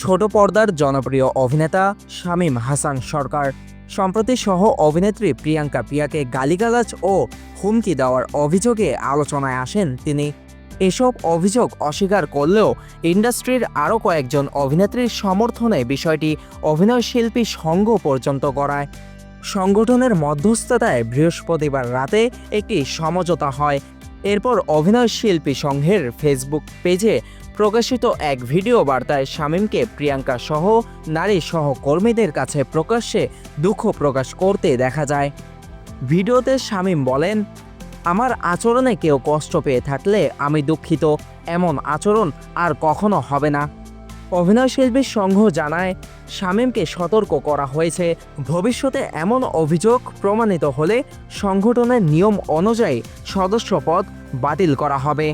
ছোট পর্দার জনপ্রিয় অভিনেতা শামীম হাসান সরকার সম্প্রতি সহ অভিনেত্রী প্রিয়াঙ্কা প্রিয়াকে গালিগালাজ ও হুমকি দেওয়ার অভিযোগে আলোচনায় আসেন তিনি। এসব অভিযোগ অস্বীকার করলেও ইন্ডাস্ট্রির আরও কয়েকজন অভিনেত্রীর সমর্থনে বিষয়টি অভিনয়শিল্পী সংঘ পর্যন্ত গড়ায়। সংগঠনের মধ্যস্থতায় বৃহস্পতিবার রাতে একটি সমঝোতা হয়। এরপর অভিনয়শিল্পী সংঘের ফেসবুক পেজে প্রকাশিত এক ভিডিও বার্তায় শামীমকে প্রিয়াঙ্কা সহ নারী সহকর্মীদের কাছে প্রকাশ্যে দুঃখ প্রকাশ করতে দেখা যায়। ভিডিওতে শামীম বলেন, আমার আচরণে কেউ কষ্ট পেয়ে থাকলে আমি দুঃখিত, এমন আচরণ আর কখনো হবে না। অভিনয়শিল্পী সংঘ জানায়, শামীমকে সতর্ক করা হয়েছে, ভবিষ্যতে এমন অভিযোগ প্রমাণিত হলে সংগঠনের নিয়ম অনুযায়ী সদস্যপদ বাতিল করা হবে।